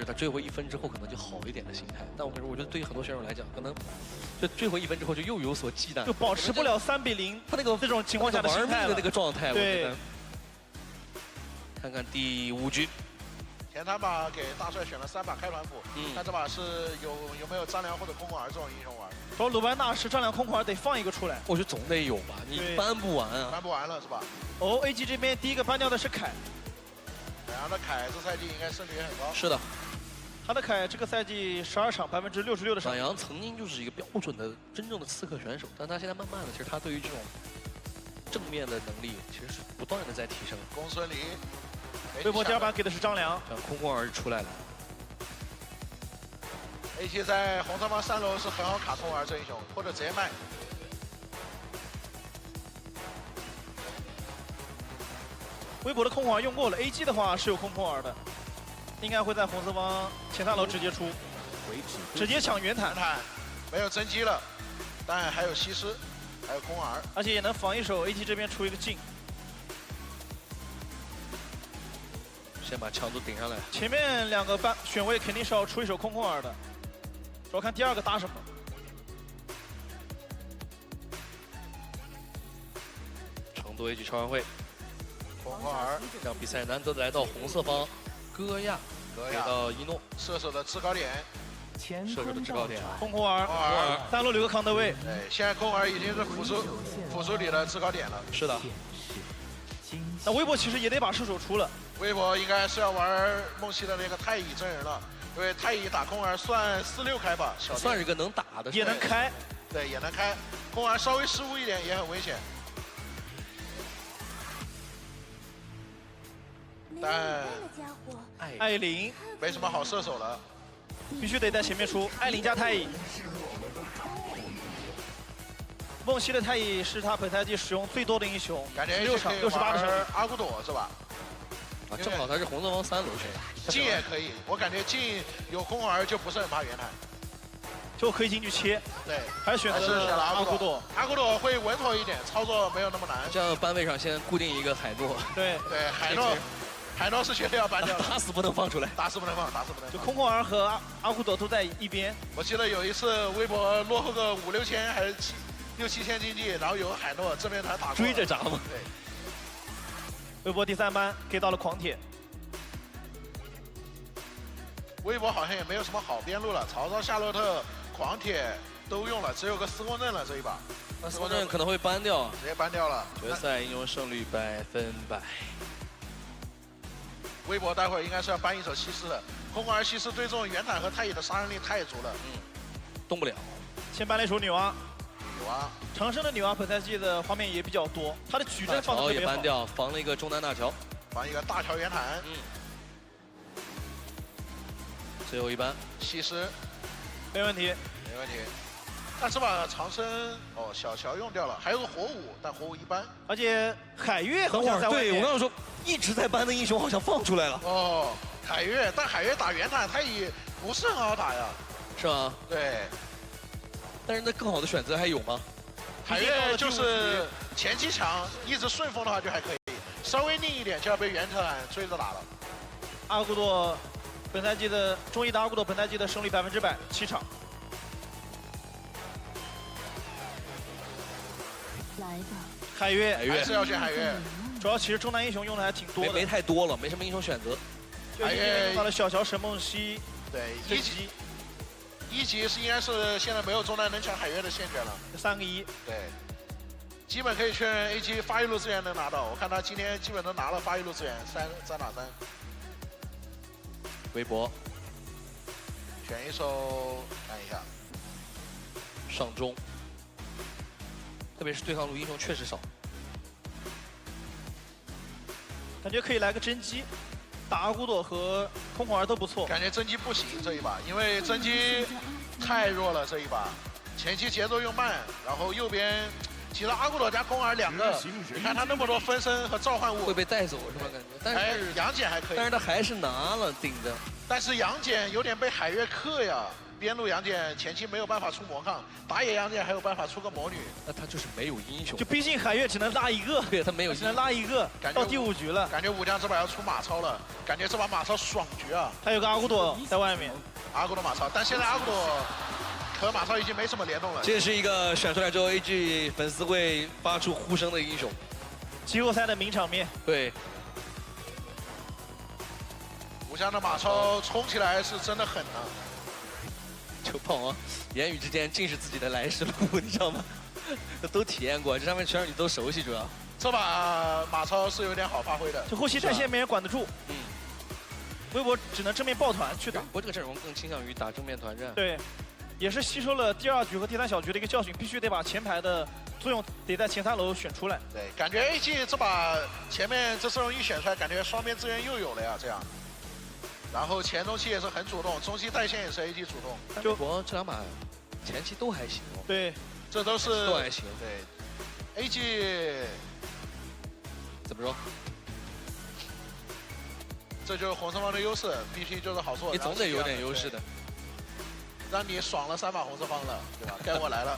是他追回1分之后可能就好一点的心态。但我觉得对于很多选手来讲，可能就追回1分之后就又有所忌惮，就保持不了3比0，他那个这种情况下的心态玩命的那个状态，我觉对得。看看第5局。 前3把给大帅选了3把开团斧，看这把是有没有张良或者空空儿这种英雄玩。说鲁班纳是张良空空儿得放一个出来，我觉得总得有吧，你搬不完啊。搬不完了是吧？哦 ，AG 这边第一个搬掉的是凯，沈阳的凯这赛季应该胜率也很高。是的，他的凯这个赛季12场66%的胜。沈阳曾经就是一个标准的真正的刺客选手，但他现在慢慢的，其实他对于这种正面的能力其实是不断的在提升。公孙离。 微博第2把给的是张良，像空空儿出来了。AG 在红色方3楼是很好卡空儿这英雄，或者直接卖。微博的空空儿用过了 ，AG 的话是有空空儿的，应该会在红色方前3楼直接出，直接抢圆坦，没有真机了，但还有西施，还有空儿，而且也能防一手 AG 这边出一个镜。 先把强度顶上来。前面2个选位肯定是要出一手空空儿的，主要看第2个搭什么。成都 AG 超玩会，空空儿让比赛难得来到红色方，戈亚给到一诺，射手的制高点，射手的制高点，空空儿，3楼留个康德位。对，现在空儿已经是辅助里的制高点了。是的。那微博其实也得把射手出了。 微博应该是要玩梦溪的那个太乙真人了，因为太乙打空儿算4、6开吧，小算是个能打的，也能开，对，也能开。空儿稍微失误一点也很危险，但艾琳没什么好射手了，必须得在前面出。艾琳加太乙，梦溪的太乙是他本赛季使用最多的英雄，感觉16场68的胜率。阿古朵是吧？ 啊，正好他是红色方3楼选，镜也可以，我感觉镜有空儿就不是很怕圆坦，就可以进去切。对，还选择了阿古朵，阿古朵会稳妥一点，操作没有那么难。这样班位上先固定一个海诺。对对，海诺是绝对要搬掉的，打死不能放出来，打死不能放，打死不能放。就空空儿和阿古朵都在一边。我记得有一次微博落后个5、6千还是6、7千经济，然后有海诺正面团打过追着砸嘛。对。 微博第3班给到了狂铁，微博好像也没有什么好边路了，曹操、夏洛特、狂铁都用了，只有个司空震了这一把。那司空震可能会搬掉，直接搬掉了。决赛英雄胜率100%。微博待会儿应该是要搬一手西施的，空空儿西施对这种圆坦和太乙的杀伤力太足了，动不了。先搬了一手女娲。 女娲，长生的女娲本赛季的画面也比较多，她的矩阵放的特别好。也搬掉，防了一个中南大桥，防一个大桥圆坦。最后一班，西施，没问题，没问题。但这把长生哦，小乔用掉了，还有个火舞，但火舞一般。而且海月好像在外面。对我刚刚说一直在搬的英雄好像放出来了。哦，海月，但海月打圆坦太乙不是很好打呀。是吗？对。 但是那更好的选择还有吗？海月就是前期强，一直顺风的话就还可以，稍微拧一点就要被圆坦追着打了。阿古朵本赛季的中医的阿古朵本赛季的胜率100%，7场。来吧，海月还是要选海月，主要其实中南英雄用的还挺多的，没太多了，没什么英雄选择。海月用到了小乔、沈梦溪，对一级是应该是现在没有中南能抢海月的现选了，3个1。对，基本可以确认 A 级发育路资源能拿到，我看他今天基本都拿了发育路资源3打3。微博，选一手看一下，上中，特别是对抗路英雄确实少，感觉可以来个真机。 打阿古朵和空空儿都不错，感觉真机不行这一把，因为真机太弱了这一把，前期节奏又慢，然后右边其实阿古朵加空儿2个，你看他那么多分身和召唤物会被带走是吧？感觉，但是杨戬还可以，但是他还是拿了顶着，但是杨戬有点被海月克呀，边路杨戬前期没有办法出魔抗，打野杨戬还有办法出个魔女。那他就是没有英雄，就毕竟海月只能拉一个，对他没有只能拉一个，到第5局了。感觉武将这把要出马超了，感觉这把马超爽局啊！还有个阿古朵在外面，阿古朵马超，但现在阿古朵和马超已经没什么联动了。这是一个选出来之后 AG 粉丝会发出呼声的英雄，季后赛的名场面。对。 武将的马超冲起来是真的狠啊！这个胖王言语之间尽是自己的来时路，你知道吗？都体验过，这上面全是你都熟悉，主要。这把马超是有点好发挥的，就后期带线没人管得住，嗯，微博只能正面抱团去打。不过这个阵容更倾向于打正面团战。对，也是吸收了第2局和第3小局的一个教训，必须得把前排的作用得在前3楼选出来。对，感觉 AG 这把前面这阵容一选出来，感觉双边资源又有了呀，这样。 然后前中期也是很主动，中期带线也是 AG 主动。就我这2把前期都还行哦。对，这都是都还行。对 ，AG 怎么说？这就是红色方的优势，必须就是好做。你总得有点优势的。让你爽了3把红色方了，对吧？该我来了。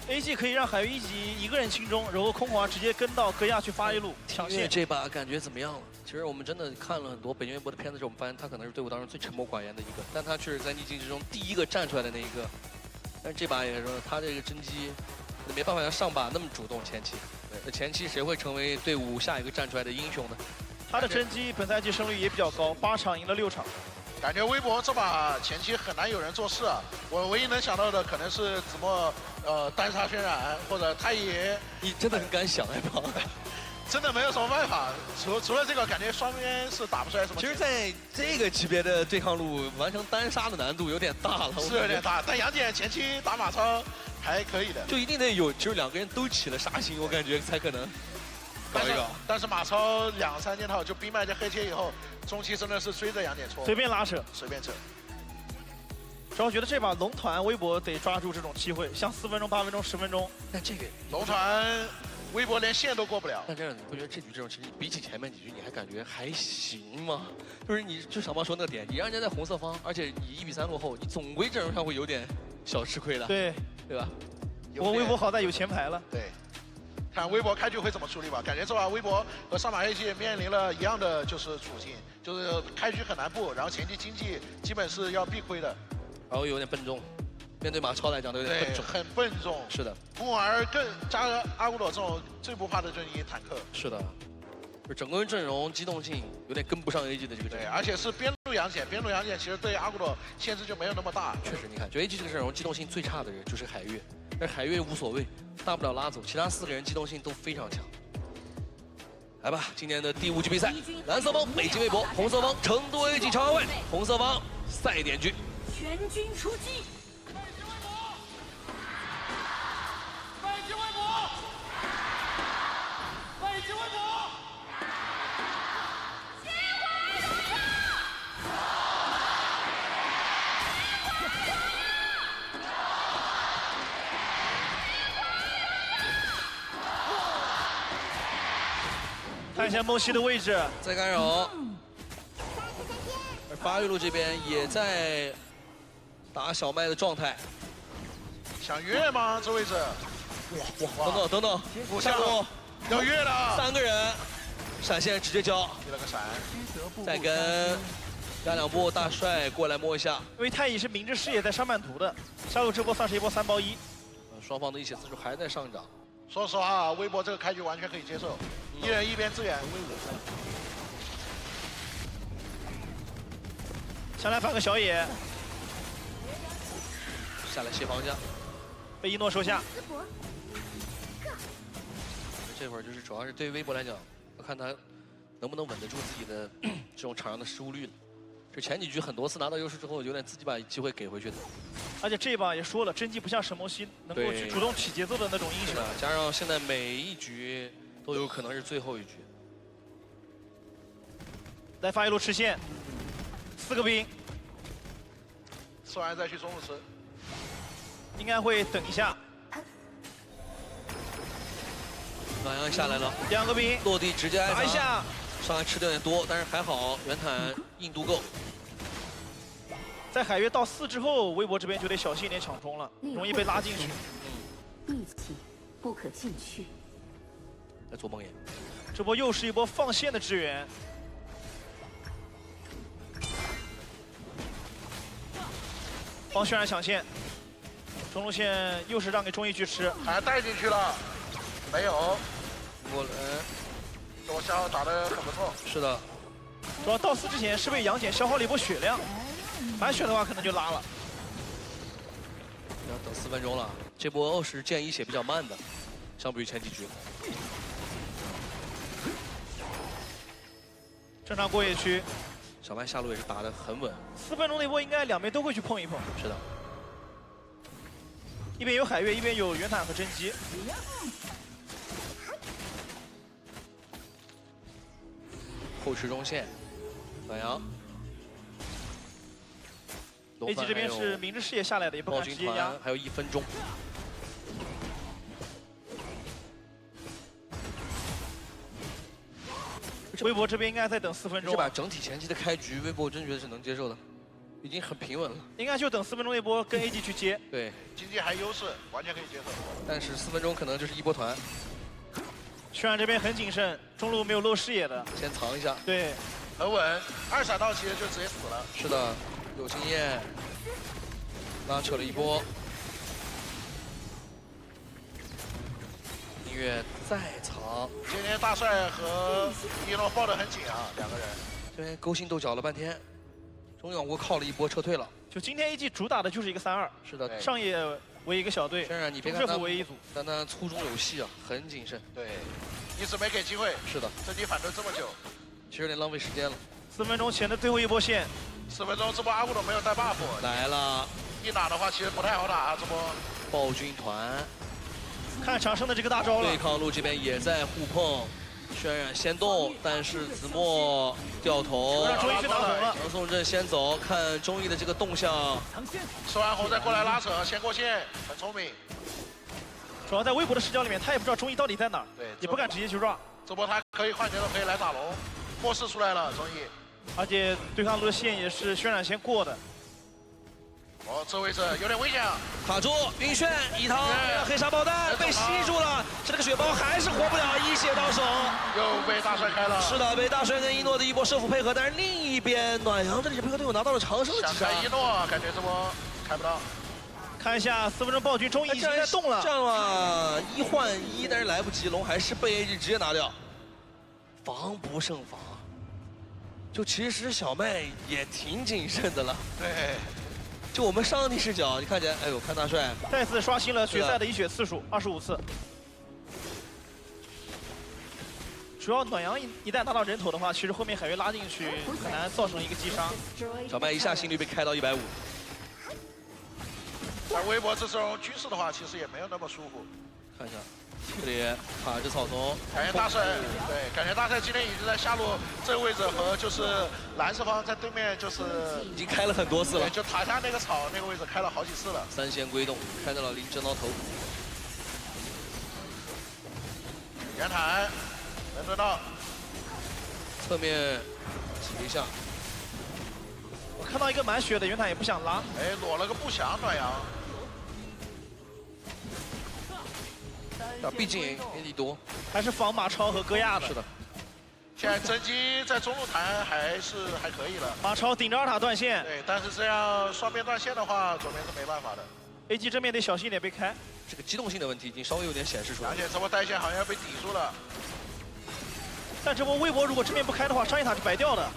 AG 可以让海月1级一个人清中，然后空华直接跟到戈亚去发一路抢线。这把感觉怎么样了？其实我们真的看了很多北京微博的片子之后，我们发现他可能是队伍当中最沉默寡言的一个，但他却是在逆境之中第一个站出来的那一个。但是这把也是说他这个真机没办法像上把那么主动前期。对，前期谁会成为队伍下一个站出来的英雄呢？他的真机本赛季胜率也比较高，8场赢了6场。 感觉微博这把前期很难有人做事啊！我唯一能想到的可能是子墨，单杀渲染或者太爷。你真的很敢想哎，胖。真的没有什么办法，除了这个，感觉双边是打不出来什么。其实，在这个级别的对抗路，完成单杀的难度有点大了，是有点大。但杨戬前期打马超还可以的，就一定得有，就是2个人都起了杀心，我感觉才可能。 但是马超2、3件套就冰脉加黑切以后，中期真的是追着杨戬戳，随便拉扯，随便扯。主要觉得这把龙团微博得抓住这种机会，像4分钟、8分钟、10分钟。但这个龙团微博连线都过不了。但这样你不觉得这局这种其实比起前面几局你还感觉还行吗？就是你就小猫说那个点，你让人家在红色方，而且以1比3落后，你总归阵容上会有点小吃亏的。对，对吧？不过微博好在有前排了。对。 看微博开局会怎么处理吧，感觉这把微博和上把 AG 面临了一样的就是处境，就是开局很难布，然后前期经济基本是要必亏的，然后有点笨重，面对马超来讲都有点笨重，很笨重。是的，宫儿更加阿古朵这种最不怕的阵营坦克。是的，就整个阵容机动性有点跟不上 AG 的这个阵容，而且是边路杨戬，边路杨戬其实对阿古朵限制就没有那么大。确实，你看，就 AG 这个阵容机动性最差的人就是海月。 但海月无所谓，大不了拉走，其他4个人机动性都非常强。来吧，今年的第5局比赛，蓝色方北京微博，红色方成都 AG 超位，红色方赛点局。全军出击！北京微博，北京微博，鲜花荣耀！ 看一下梦溪的位置，在干扰。而8玉路这边也在打小麦的状态。想越吗？这位置？哇！等等，下路要越了，3个人，闪现直接交，接了个闪，再跟压2波大帅过来摸一下。因为太乙是明智视野在上半图的，下路这波算是一波3包1。双方的一血次数还在上涨。 说实话，微博这个开局完全可以接受，一人一边支援威武。上来反个小野，下来协防一下，被一诺收下。这会儿就是主要是对于微博来讲，要看他能不能稳得住自己的这种场上的失误率了。这前几局很多次拿到优势之后，有点自己把机会给回去的。 而且这一把也说了，真机不像神魔西能够去主动起节奏的那种英雄。加上现在每一局都有可能是最后一局。来发一路吃线，4个兵，吃完再去中路吃，应该会等一下。暖阳下来了，2个兵落地直接挨打一下，上来吃的有点多，但是还好原坦硬度够。在海月到4之后，微博这边就得小心一点抢中了，容易被拉进去。逆境不可进去。在做梦魇，这波又是一波放线的支援。帮渲染抢线，中路线又是让给中医去吃，还带进去了，没有。我这波消耗打得很不错。是的，主要到4之前是被杨戬消耗了一波血量，满血的话可能就拉了。要等4分钟了。这波是剑一血比较慢的，相比于前几局。正常过野区，小麦下路也是打得很稳。 4分钟那波应该两边都会去碰一碰。是的，一边有海月，一边有元坦和甄姬。后持中线，暖阳。 A 级这边是明知视野下来的，也不暴敢直接压君团。还有1分钟。微博这边应该再等4分钟这。把整体前期的开局，微博我真觉得是能接受的，已经很平稳了。应该就等4分钟那波跟 A 级去接。对，经济还优势，完全可以接受。但是4分钟可能就是一波团，渲染这边很谨慎，中路没有漏视野的。先藏一下。对，很稳，2闪到其实就直接死了。是的，有经验，拉扯了一波。音乐再藏，今天大帅和一诺抱得很紧啊，两个人。这边勾心斗角了半天，终于往过靠了一波，撤退了。就今天 A 级主打的就是一个3-2，是的，对上野为一个小队，渲染你别中看他政府为一组。但他粗中有细啊，很谨慎。对，一直没给机会。是的，这局反蹲这么久其实有点浪费时间了。 4分钟前的最后一波线， ，4分钟这波阿古鲁没有带 buff，来了，一打的话其实不太好打啊，这波。暴君团看长生的这个大招了对。抗路这边也在互碰，渲染先动，但是子墨掉头，让中医去打红了。杨宋镇先走，看中医的这个动向，吃完红再过来拉扯，先过线，很聪明。主要在微博的视角里面，他也不知道中医到底在哪儿，对也不敢直接去 run，这波他可以换节奏，可以来打龙，末世出来了，中医。而且对抗路的线也是渲染先过的。哦，这位置有点危险啊。卡住晕眩一掏，黑沙爆弹被吸住了，这个血包还是活不了，一血到手。又被大帅开了。是的，被大帅跟一诺的一波射辅配合，但是另一边暖阳这里配合队友拿到了长生的想击杀。开一诺，感觉这波开不到。看一下4分钟暴君，中医已经在动了。这样啊，1换1，但是来不及，龙还是被 A 级直接拿掉，防不胜防。就其实小麦也挺谨慎的了。对，就我们上帝视角，你看见，哎呦，看大帅，再次刷新了决赛的一血次数，25次。主要暖阳一旦拿到人头的话，其实后面海月拉进去很难造成一个击杀。小麦一下心率被开到150。在微博这种军事的话，其实也没有那么舒服。看一下，这里卡着草丛，感觉大帅，对，感觉大帅今天已经在下路这个位置和就是蓝色方在对面就是已经开了很多次了对，。就塔下那个草那个位置开了好几次了。3线归洞，开到了离真刀头。元坦能蹲到，侧面挤一下，我看到一个满血的元坦也不想拉，哎，裸了个不祥暖阳。啊，毕竟 AD 多。还是防马超和戈亚的。是的，现在甄姬在中路弹还可以了，马超顶着2塔断线对，但是这样双边断线的话，左边是没办法的。 ，A 级正面得小心一点被开。这个机动性的问题已经稍微有点显示出来了。而且这波带线好像被抵住了，但这波微博如果正面不开的话，商业塔是白掉的。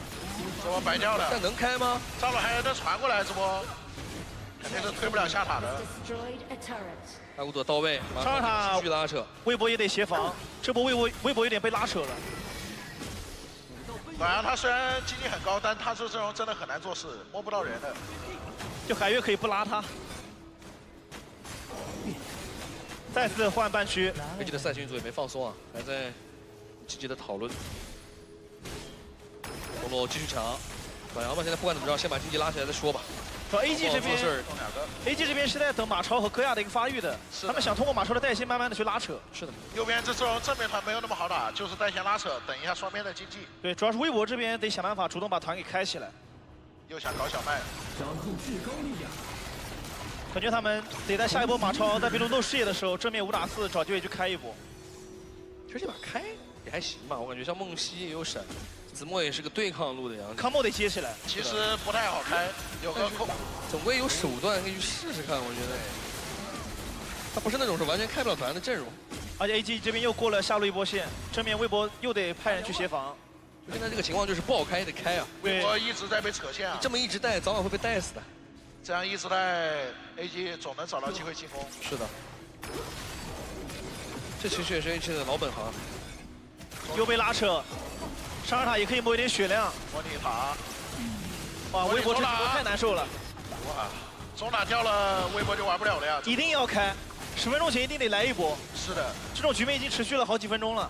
这波白掉了。但能开吗？上路还能传过来，这波肯定是推不了下塔的。 Destroyed a turret. 阿古朵到位，马上塔上继续拉扯。微博也得协防，这波微博有点被拉扯了。暖阳他虽然经济很高，但他这阵容真的很难做事，摸不到人的。就海月可以不拉他。再次换半区， A 级的赛群组也没放松啊，还在积极的讨论。罗罗继续抢，暖阳嘛，现在不管怎么着，先把经济拉起来再说吧。主要 A 级这边事儿中两个， ，A 级这边是在等马超和戈亚的一个发育的，是的他们想通过马超的带线慢慢的去拉扯。是的，右边这阵容正面团没有那么好打，就是带线拉扯，等一下双边的经济。对，主要是微博这边得想办法主动把团给开起来。又想搞小麦，感觉他们得在下一波马超在被动斗视野的时候，正面5打4找机会去开一波。其实这把开也还行吧，我感觉像梦溪也有闪，子墨也是个对抗路的样子，康莫得接起来，其实不太好开，有个空，总归有手段可以去试试看，我觉得。他不是那种是完全开不了团的阵容。而且 AG 这边又过了下路一波线，正面微博又得派人去协防。现在这个情况就是不好开也得开啊，微博一直在被扯线啊，这么一直带，早晚会被带死的。这样一直带 AG 总能找到机会进攻。是的，这其实也是 AG 的老本行。又被拉扯，上塔也可以摸一点血量。模拟塔，哇，微博这波太难受了。哇，中塔跳了，微博就玩不了了呀。一定要开，10分钟前一定得来一波。是的，这种局面已经持续了好几分钟了。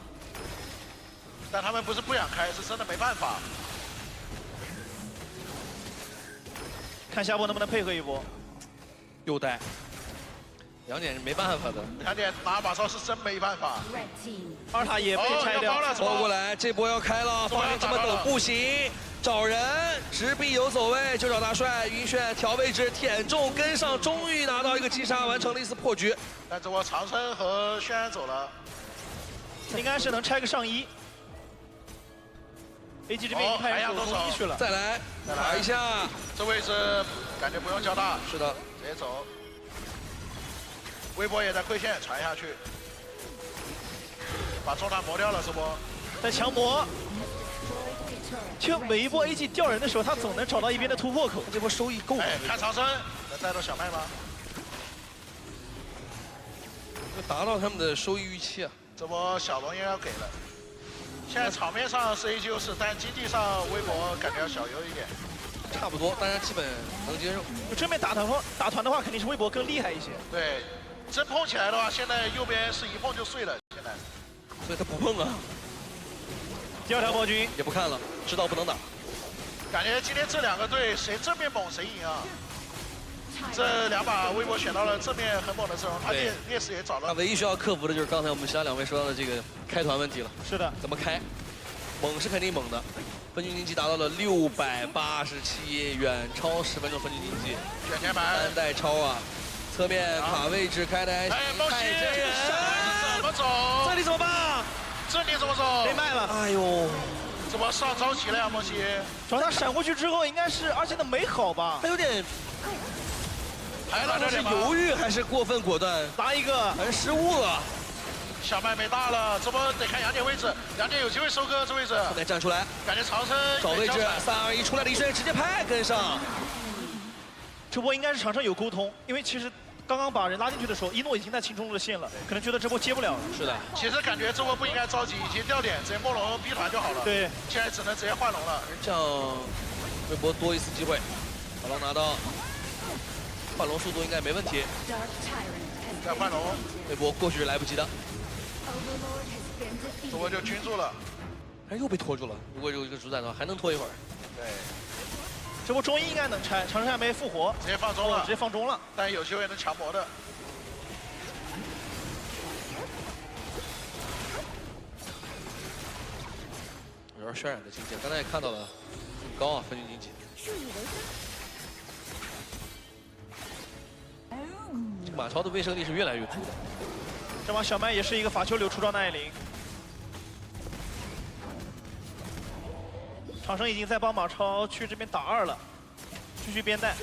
但他们不是不想开，是真的没办法。看下波能不能配合一波。又带，2点是没办法的。2点拿马超是真没办法。 Red team 2塔也被拆掉。包过来，这波要开了，放你这么等不行，找人，直逼有走位，就找大帅，云炫调位置，舔中跟上，终于拿到一个击杀，完成了一次破局。但这波长生和轩辕走了，应该是能拆个上1。AG 这边已经派人走攻1去了。再来打一下，这位置感觉不用交大，是的，直接走。微博也在亏线传下去，把中塔磨掉了这波。在强磨，就每一波 AG 吊人的时候，他总能找到一边的突破口。这波收益够。哎，看长生能带到小麦吗？达到他们的收益预期啊。这波小龙也要给了。现在场面上是 AG 优势，但经济上微博感觉要小优一点。差不多，大家基本能接受。就正面打团的话，肯定是微博更厉害一些。对，真碰起来的话，现在右边是一碰就碎了。现在，所以他不碰啊。第2条暴君也不看了，知道不能打。感觉今天这2个队谁正面猛谁赢啊！这2把微博选到了正面很猛的阵容，他劣势也找到。他唯一需要克服的就是刚才我们其他2位说到的这个开团问题了。是的，怎么开？猛是肯定猛的，分区经济达到了687，远超10分钟分区经济。卷天板3代超啊！侧面卡位置开的还行。太真人怎么走？这里怎么办？这里怎么走？被卖了。哎呦，怎么上着急了呀，莫西？主要他闪过去之后，应该是而且的没好吧？他有点，还打这是里吗？犹豫还是过分果断？拿一个，还是失误了？小麦没大了，这波得看2点位置，2点有机会收割这位置。再站出来，感觉长生找位置，3、2、1出来，李轩直接拍跟上。这波应该是场上有沟通，因为其实刚刚把人拉进去的时候，一诺已经在清中路的线了，可能觉得这波接不了了。是的，其实感觉这波不应该着急，已经掉点，直接摸龙逼团就好了。对，现在只能直接换龙了。这样微博多一次机会，把龙拿到，换龙速度应该没问题。 Dark Tyrant has 再换龙，微博过去是来不及的， Overlord has been 这波 defeated. 就均住了。哎，又被拖住了。如果有一个主宰的话，还能拖一会儿。对，这波中医应该能拆，长生还没复活，直接放中了直，接放中了。但有机会能强魔的。主要是渲染的境界，刚才也看到了，很高啊，分区经济。这个马超的威慑力是越来越足的。这把小麦也是一个法球流出招奈林，长生已经在帮马超去这边打2了，继续边带。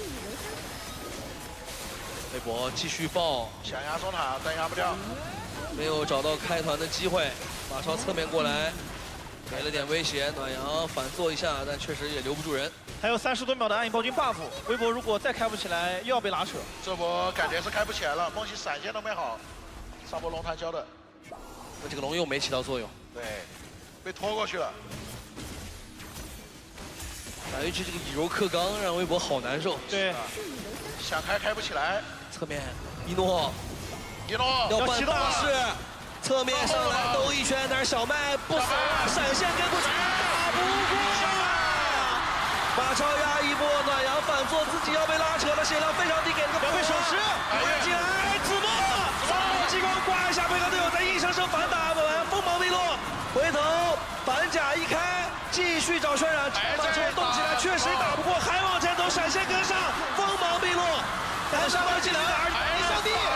微博继续爆，想压中塔，但压不掉。没有找到开团的机会，马超侧面过来，给了点威胁，暖阳反做一下，但确实也留不住人。还有30多秒的暗影暴君 buff， 微博如果再开不起来，又要被拉扯。这波感觉是开不起来了，梦溪闪现都没好，上波龙潭交的，那这个龙又没起到作用。对，被拖过去了。打回去这个以柔克刚，让微博好难受。对，想开不起来。侧面一诺一诺要办启动了大事，侧面上来兜一圈，但是小麦不死啊，闪现跟不上，打不过。马超压一波，暖阳反做，自己要被拉扯了，血量非常低，给了个要被手持，滚进来，子墨，3激光刮一下，被他队友再硬生生反打，完锋芒未落，回头反甲一开，继续找渲染，马超动起来，确实打不过，还往前龙闪现跟上，锋芒毕露。但上方技能，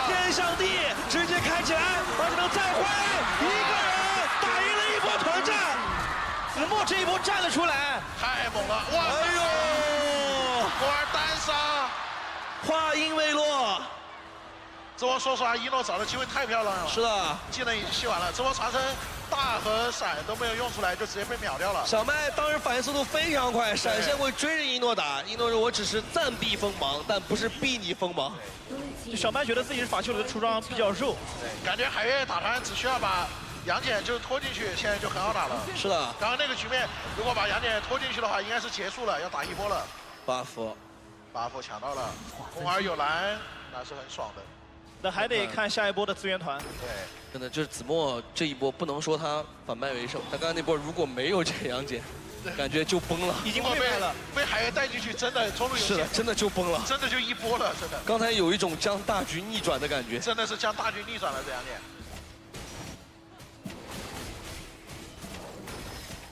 天上地直接开起来，而且能再回一个人打赢了一波团战。子墨这一波站了出来，太猛了！哇！哎呦，空儿单杀，话音未落。这波说实话，一诺找的机会太漂亮了。是的，技能已经吸完了，这波传承大和闪都没有用出来，就直接被秒掉了。小麦当时反应速度非常快，闪现会追着一诺打。一诺说：“我只是暂避锋芒，但不是逼你锋芒。”就小麦觉得自己是法修里的出装比较肉，对，感觉海月打团只需要把杨戬就拖进去，现在就很好打了。是的刚刚那个局面，如果把杨戬拖进去的话，应该是结束了，要打一波了。 ，buff， buff 抢到了，空儿有蓝，那是很爽的。那还得看下一波的资源团。对，真的就是子墨这一波不能说他反败为胜，他刚才那波如果没有这个杨戬，感觉就崩了。已经如果溃败了，被海月带进去，真的中路有是的，真的就崩了。真的就一波了，真的。刚才有一种将大局逆转的感觉。真的是将大局逆转了，这杨戬。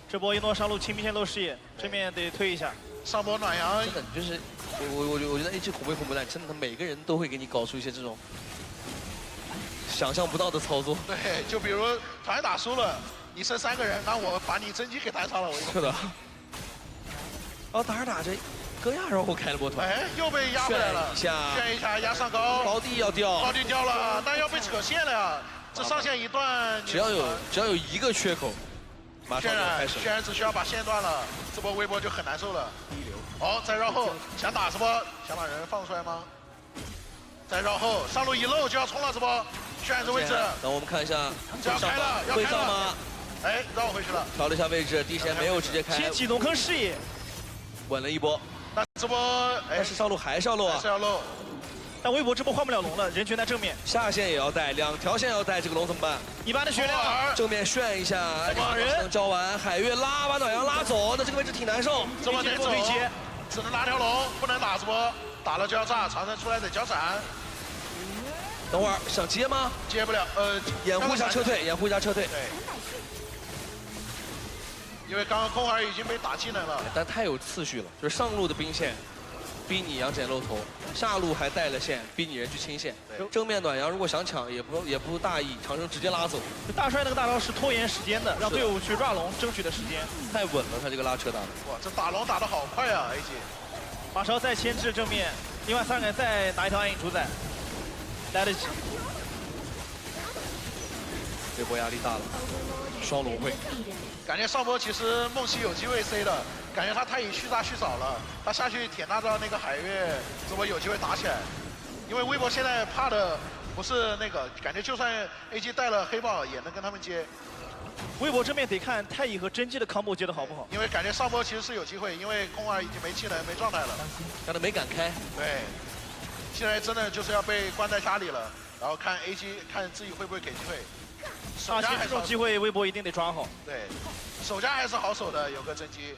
这波一诺上路清兵线漏视野，这面得推一下。上波暖阳，真的就是我觉得 AG 恐怖蛋，真的他每个人都会给你搞出一些这种想象不到的操作。对，就比如团打输了，你剩3个人，那我把你真机给单杀了，我是的。哦，打着打着，戈亚然后开了波团，哎，又被压回来了，炫一下压上高，高地要掉，高地掉了，但要被扯线了呀，这上线一断，只要有一个缺口，马上就开始。渲染只需要把线断了，这波微博就很难受了。哦，再绕后，想打这波，想把人放出来吗？再绕后，上路一漏就要冲了，这波渲染这位置，等我们看一下，这要开了，要会开了上吗？哎，绕回去了，调了一下位置，地线没有直接开，先启动坑视野，稳了一波。那这波哎但是上路还是要漏啊还是，要漏，但微博这波换不了龙了，人群在正面，下线也要带，2条线要带，这个龙怎么办？一般的血量。正面炫一下，马人能交完，海月把暖阳拉走，那这个位置挺难受。这波得走可以接，只能拉条龙，不能打这波，打了就要炸，长城出来得交闪，等会儿想接吗？接不了，掩护一下撤退，掩护一下撤退。对，因为刚刚空儿已经被打技能了，但太有次序了，就是上路的兵线逼你杨戬露头，下路还带了线，逼你人去清线。对正面暖阳如果想抢也不大意，长城直接拉走，大帅那个大招是拖延时间的，让队伍去 run 龙争取的时间。太稳了，他这个拉扯打的。哇，这打龙打得好快啊 ，AG。马上再牵制正面，另外3个人再拿一条暗影主宰，来得及。这波压力大了，双龙会。感觉上波其实梦溪有机会 C 的，感觉他太以蓄大蓄少了，他下去舔大招那个海月，这波有机会打起来。因为微博现在怕的不是那个，感觉就算 AG 带了黑豹也能跟他们接。微博正面得看太乙和真姬的 combo 接的好不好。因为感觉上波其实是有机会，因为空儿已经没技能没状态了，让他没敢开。对，现在真的就是要被关在家里了，然后看 AG 看自己会不会给机会。手其实这家还是好种机会微博一定得抓好。对，手家还是好手的，有个真机，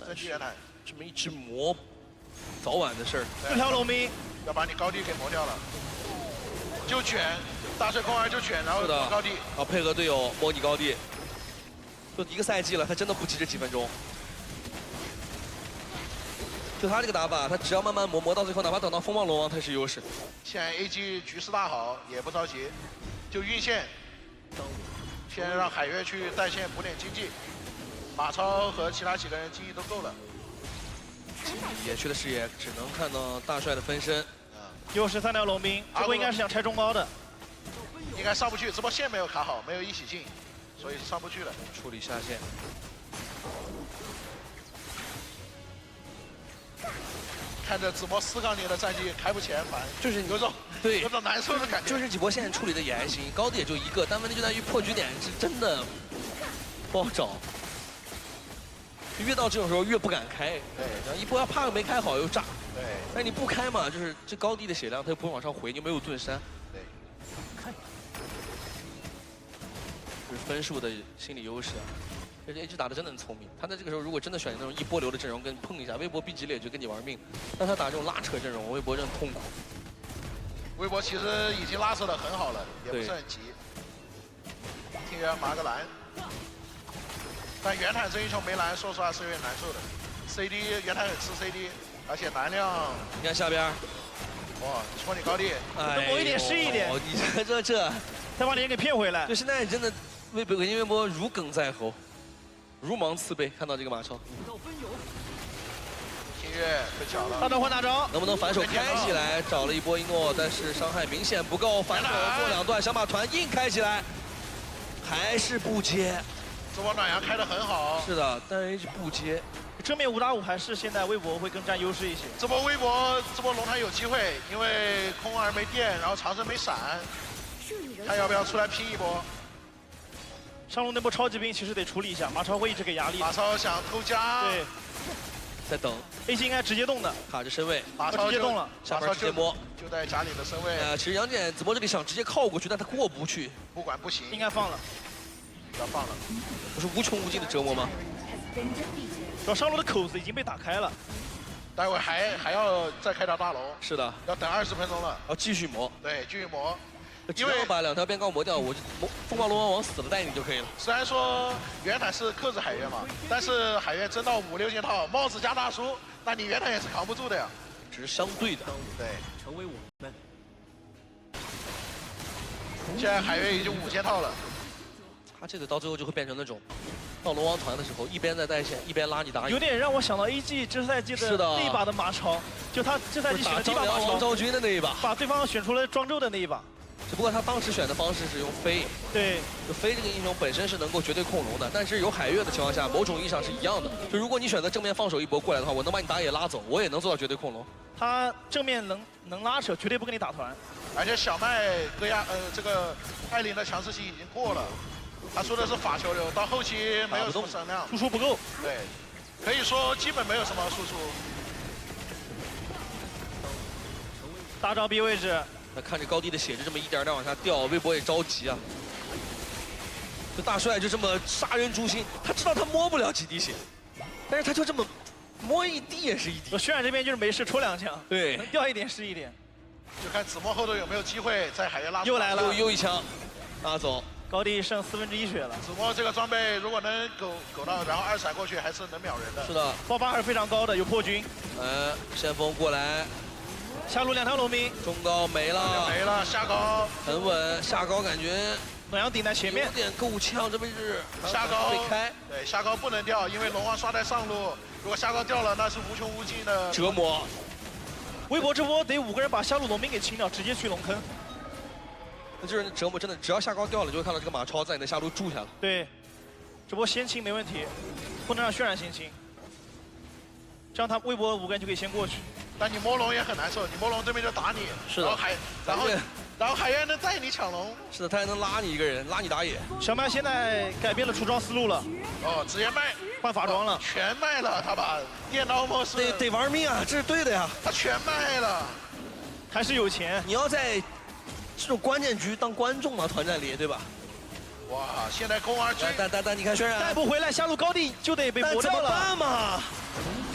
真机原来这么一只魔，早晚的事儿。这条龙兵要把你高地给磨掉了，就卷，大帅空儿就卷，然后是的磨高地。啊，配合队友摸你高地，就一个赛季了，他真的不急这几分钟。就他这个打法，他只要慢慢磨到最后，哪怕等到风暴龙王，他是优势。现在 AG 局势大好，也不着急，就运线，先让海月去带线补点经济，马超和其他几个人经济都够了。野区的视野只能看到大帅的分身，又是3条龙兵，这波应该是想拆中高的。应该上不去，这波线没有卡好，没有一起进，所以上不去了。处理下线。看着紫魔4杠0的战绩开不前，反正就是有种对有种难受的感觉。就是几波线处理的也还行，高地也就一个，但问题就在于破局点是真的不好找。越到这种时候越不敢开，对，然后一波要怕没开好又炸，对但你不开嘛，就是这高地的血量它又不会往上回，你又没有盾山，对，就是分数的心理优势啊。这 AG 打的真的很聪明，他在这个时候如果真的选那种一波流的阵容跟碰一下，微博逼急了也就跟你玩命，但他打这种拉扯阵容，微博真的痛苦。微博其实已经拉扯的很好了，也不是很急。听人麻个蓝，但原坦这英雄没蓝，说实话是有点难受的。CD 原坦很吃 CD，而且蓝亮，你看下边，哇，戳你高地，猛一点是一点哦，你这，再把脸给骗回来就。现在真的北京微博如鲠在喉，如芒刺背。看到这个马超，星月被抢了，大招换大招，能不能反手开起来？找了一波一诺，但是伤害明显不够，反手做两段，想把团硬开起来，还是不接。这波暖阳开得很好，是的，但是 H 不接。正面5打5还是现在微博会更占优势一些。这波微博这波龙潭有机会，因为空儿没电，然后长生没闪，看要不要出来拼一波。上路那波超级兵其实得处理一下，马超会一直给压力。马超想偷家，对在等， ，AC 应该直接动的，卡着身位，马超直接动了，下边直接摸。就在家里的身位，其实杨戬子墨这里想直接靠过去，但他过不去，不管不行，应该放了。要放了。不是无穷无尽的折磨吗？ Has been defeated. 主要上路的口子已经被打开了，待会还要再开条大龙，是的，要等20分钟了。要继续磨。对，继续磨。只要把2条边高磨掉，我就风暴龙王往死了带你就可以了。虽然说原坦是克制海月嘛，但是海月真到5、6件套，帽子加大叔，那你原坦也是扛不住的呀。只是相对的。对，成为我们。现在海月已经5件套了。他这个到最后就会变成那种，到龙王团的时候，一边在带线，一边拉你打野。有点让我想到 AG 这赛季的是的那一把的马超，就他这赛季选打的第一把马张良王超，昭君的那一把，把对方选出了庄周的那一把。只不过他当时选的方式是用飞，对，就飞这个英雄本身是能够绝对控龙的，但是有海月的情况下，某种意义上是一样的。就如果你选择正面放手一搏过来的话，我能把你打野拉走，我也能做到绝对控龙。他正面能拉扯，绝对不跟你打团。而且小麦戈亚这个艾琳的强势期已经过了，他说的是法球流，到后期没有什么声量，输出不够。对，可以说基本没有什么输出。大招 B 位置，那看着高低的血就这么一点点往下掉，微博也着急啊。这大帅就这么杀人诛心，他知道他摸不了几滴血，但是他就这么摸一滴也是一滴。我渲染这边就是没事抽2枪，对能掉一点是一点。就看子墨后头有没有机会在海月拉。又来了又一枪，拉走。高地剩1/4血了，子墨这个装备如果能狗到，然后2闪过去，还是能秒人的。是的，爆发还是非常高的，有破军。先锋过来，下路2条龙兵，中高没了，没了，下高很稳，下高感觉暖阳顶在前面有，点够呛，这位置下高被开对，下高不能掉，因为龙王刷在上路，如果下高掉了，那是无穷无尽的折磨。微博这波得5个人把下路龙兵给清掉，直接去龙坑。那就是折磨，真的，只要下高掉了，就会看到这个马超在你的下路住下了。对，这波先清没问题，不能让渲染先清，这样他微博5个人就可以先过去。但你摸龙也很难受，你摸龙对面就打你，是的然后海源能带你抢龙，是的，他还能拉你一个人，拉你打野。小麦现在改变了出装思路了，哦，直接卖，换法装了，全卖了，他把电刀模式得玩命啊，这是对的呀。他全卖了，还是有钱。你要在这种关键局当观众嘛，团战里对吧？哇，现在空儿追，但你看渲染带不回来，下路高地就得被但怎么搏掉了。办嘛？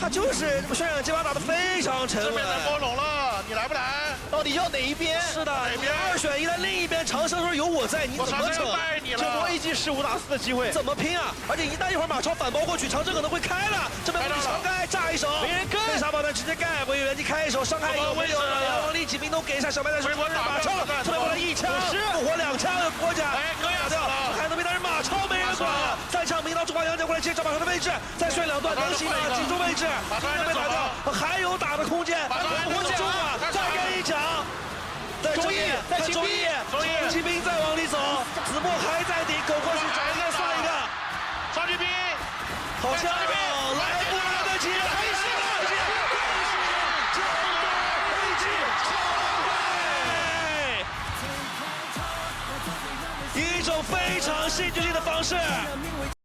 他就是渲染这把打得非常沉稳这边。能摸龙了，你来不来？到底要哪一边？是的，你边2选1的另一边长生说有我在，你我怎么整长生？卖你这波了， AG 15打4的机会，怎么拼啊？而且一旦一会儿马超反包过去，长生可能会开了，这边不长开，炸一手，没人跟为啥把他直接盖？我以为你开一手，伤害有没有？阳王力几兵都给一下，小白在说马超突然过来1枪，复活2枪的国家，哎，戈亚掉了，还能被，但是马超没人管了。3枪明刀中把杨戬过来接找马超的位置，再选2段能行吗？集中位置，被打掉，还有打的空间，复活中啊，再给1枪。在中野，在中野，骑兵再往里走，子墨还在顶，狗过去找一个算一个，超级兵，好像来不来得及，一种非常戏剧性的方式。